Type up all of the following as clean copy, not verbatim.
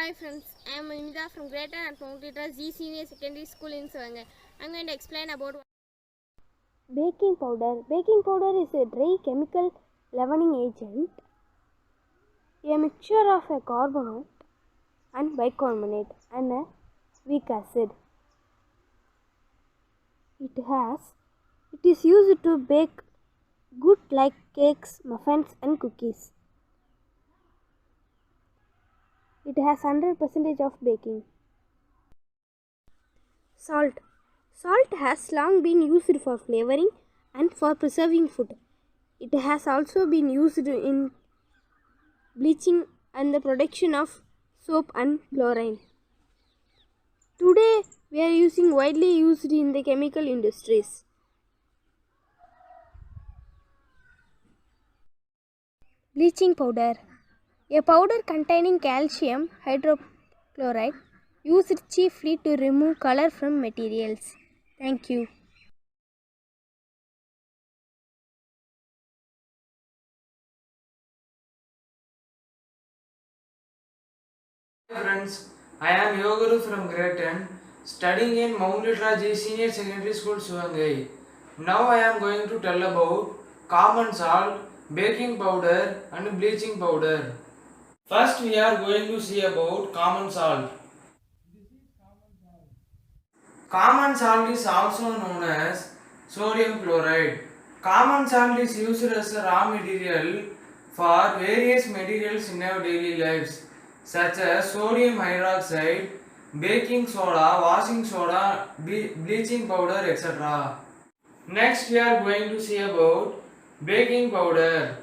Hi friends, I am Nimita from Greater and Mount G Senior Secondary School in Sivangai. I am going to explain about Baking powder. Baking powder is a dry chemical leavening agent, a mixture of a carbonate and bicarbonate and a weak acid. It is used to bake goods like cakes, muffins and cookies. It has 100% of baking. Salt. Salt has long been used for flavoring and for preserving food. It has also been used in bleaching and the production of soap and chlorine. Today, we are widely used in the chemical industries. Bleaching powder. A powder containing calcium hydrochloride used chiefly to remove color from materials. Thank you. Hi friends, I am Yoguru from Grade 10, studying in Mount Literaji Senior Secondary School, Sivangai. Now I am going to tell about common salt, baking powder and bleaching powder. First we are going to see about common salt. Common salt is also known as sodium chloride. Common salt is used as a raw material for various materials in our daily lives, such as sodium hydroxide, baking soda, washing soda, bleaching powder, etc. Next, we are going to see about baking powder.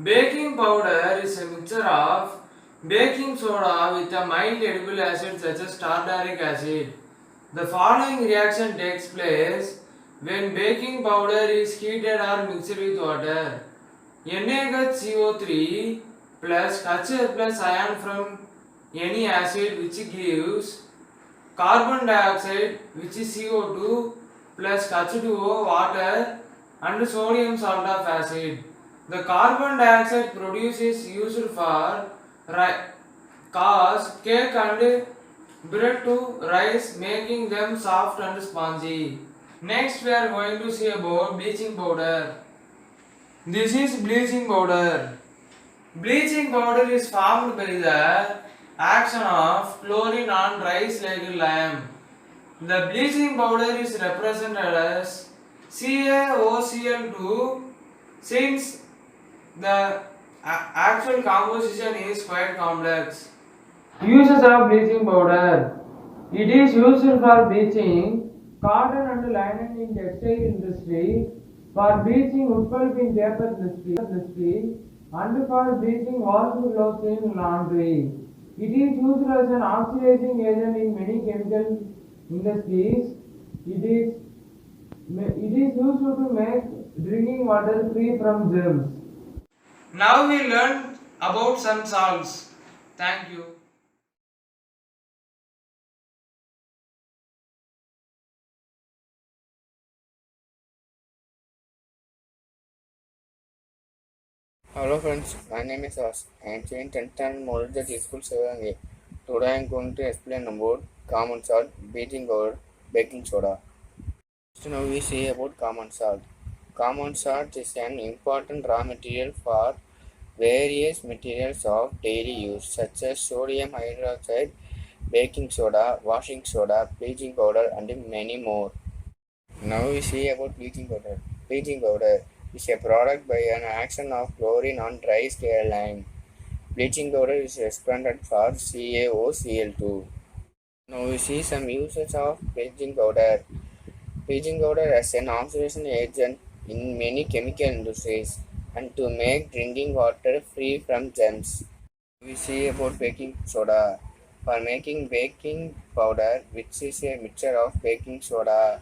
Baking powder is a mixture of baking soda with a mild edible acid such as tartaric acid. The following reaction takes place when baking powder is heated or mixed with water. NaHCO3 plus H plus ion from any acid which gives carbon dioxide which is CO2 plus H2O water and sodium salt of acid. The carbon dioxide produces used for cause cake and bread to rise, making them soft and spongy. Next we are going to see about bleaching powder. This is bleaching powder. Bleaching powder is formed by the action of chlorine on rice like lime. The bleaching powder is represented as CaOCl2 since the actual composition is quite complex. Uses of bleaching powder. It is used for bleaching cotton and linen in textile industry, for bleaching wood pulp in paper industry, and for bleaching washed clothes in laundry. It is used as an oxidizing agent in many chemical industries. It is used to make drinking water free from germs. Now we learn about some salts. Thank you. Hello friends, my name is Ross. I am student 10th and Model School 7A. Today I am going to explain about common salt, baking powder, baking soda. So now we see about common salt. Common salt is an important raw material for various materials of daily use such as sodium hydroxide, baking soda, washing soda, bleaching powder and many more. Now we see about bleaching powder. Bleaching powder is a product by an action of chlorine on dry scale lime. Bleaching powder is respondent for CaOCl2. Now we see some uses of bleaching powder. Bleaching powder as an oxidation agent in many chemical industries and to make drinking water free from germs. We see about baking soda. For making baking powder, which is a mixture of baking soda,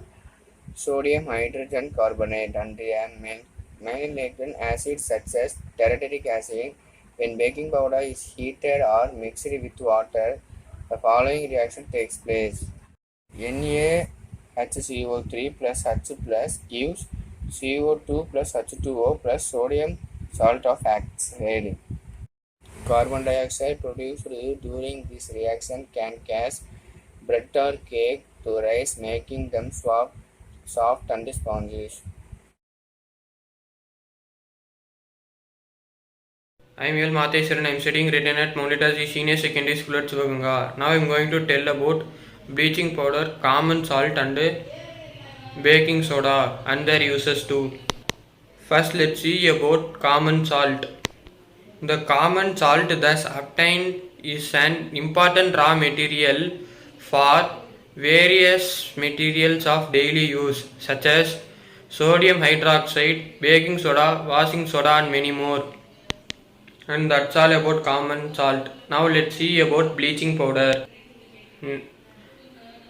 sodium hydrogen carbonate, and a maleic acid such as tartaric acid. When baking powder is heated or mixed with water, the following reaction takes place. NaHCO3 plus H plus gives CO2 plus H2O plus sodium salt of oxide. Carbon dioxide produced during this reaction can cause bread or cake to rise, making them soft and spongy. I am L. Matheswaran. I am studying written at Mount Italy Senior Secondary School at Sivaganga. Now I am going to tell about bleaching powder, common salt and baking soda and their uses too. First let's see about common salt. The common salt thus obtained is an important raw material for various materials of daily use such as sodium hydroxide, baking soda, washing soda and many more. And that's all about common salt. Now let's see about bleaching powder.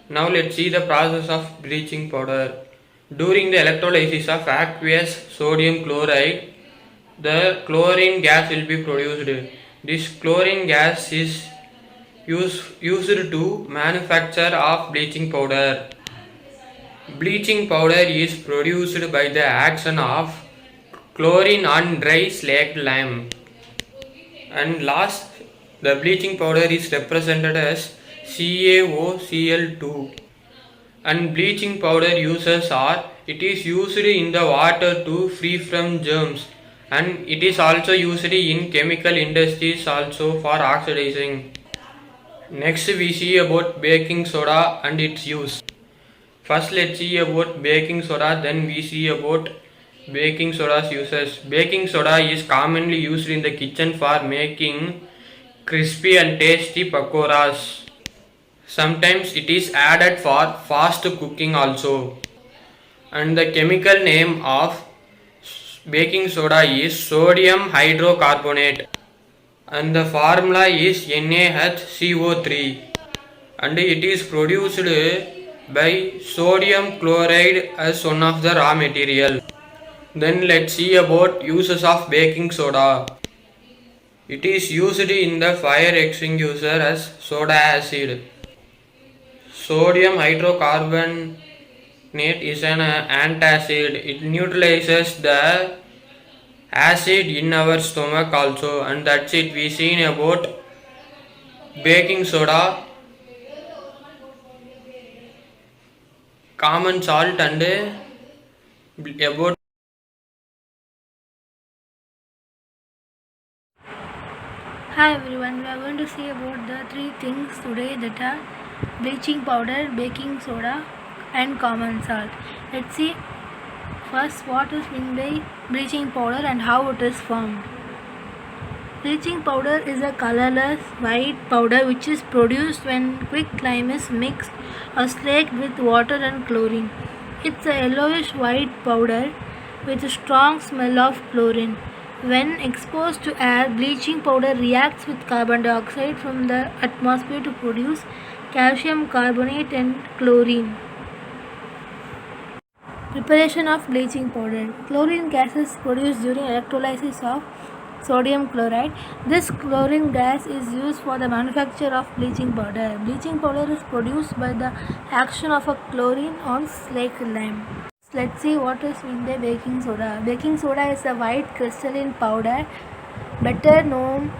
Now let's see the process of bleaching powder. During the electrolysis of aqueous sodium chloride, the chlorine gas will be produced. This chlorine gas is used to manufacture of bleaching powder. Bleaching powder is produced by the action of chlorine on dry slaked lime. And last, the bleaching powder is represented as CaOCl2. And bleaching powder uses are, it is used in the water to free from germs, and it is also used in chemical industries also for oxidizing. Next we see about baking soda and its use. First let's see about baking soda, then we see about baking soda's uses. Baking soda is commonly used in the kitchen for making crispy and tasty pakoras. Sometimes it is added for fast cooking also. And the chemical name of baking soda is sodium hydrocarbonate. And the formula is NaHCO3. And it is produced by sodium chloride as one of the raw material. Then let's see about uses of baking soda. It is used in the fire extinguisher as soda acid. Sodium hydrocarbonate is an antacid. It neutralizes the acid in our stomach also. And that's it. We seen about baking soda, common salt and about. Hi everyone, we are going to see about the three things today that are bleaching powder, baking soda and common salt. Let's see first what is meant by bleaching powder and how it is formed. Bleaching powder is a colorless white powder which is produced when quicklime is mixed or slaked with water and chlorine. It's a yellowish white powder with a strong smell of chlorine. When exposed to air, bleaching powder reacts with carbon dioxide from the atmosphere to produce calcium carbonate and chlorine. Preparation of bleaching powder. Chlorine gas is produced during electrolysis of sodium chloride. This chlorine gas is used for the manufacture of bleaching powder. Bleaching powder is produced by the action of a chlorine on slaked lime. Let's see what is meant by baking soda. Baking soda is a white crystalline powder, better known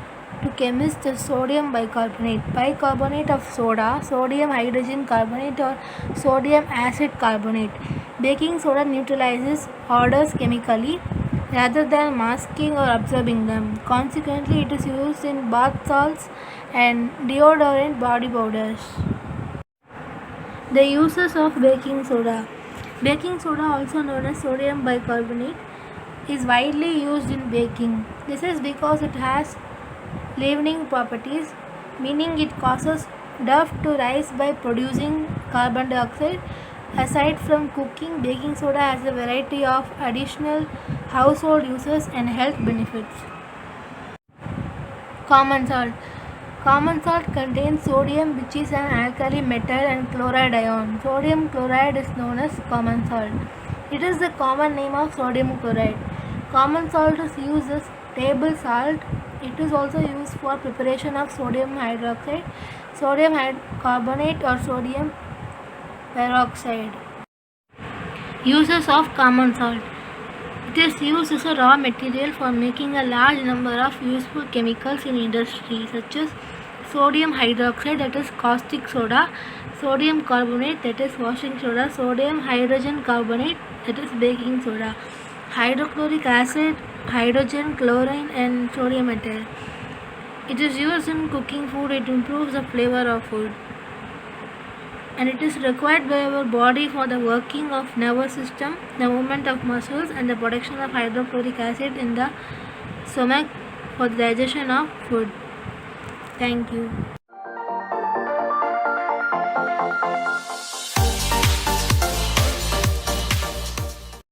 to chemists as sodium bicarbonate. Bicarbonate of soda, sodium hydrogen carbonate or sodium acid carbonate. Baking soda neutralizes odors chemically rather than masking or absorbing them. Consequently, it is used in bath salts and deodorant body powders. The uses of baking soda. Baking soda, also known as sodium bicarbonate, is widely used in baking. This is because it has leavening properties, meaning it causes dough to rise by producing carbon dioxide. Aside from cooking, baking soda has a variety of additional household uses and health benefits. Common salt. Common salt contains sodium, which is an alkali metal, and chloride ion. Sodium chloride is known as common salt. It is the common name of sodium chloride. Common salt is used as table salt. It is also used for preparation of sodium hydroxide, sodium carbonate or sodium peroxide. Uses of common salt. It is used as a raw material for making a large number of useful chemicals in industry, such as sodium hydroxide, that is caustic soda, sodium carbonate, that is washing soda, sodium hydrogen carbonate, that is baking soda, hydrochloric acid, hydrogen, chlorine, and sodium metal. It is used in cooking food. It improves the flavor of food. And it is required by our body for the working of nervous system, the movement of muscles, and the production of hydrochloric acid in the stomach for the digestion of food. Thank you.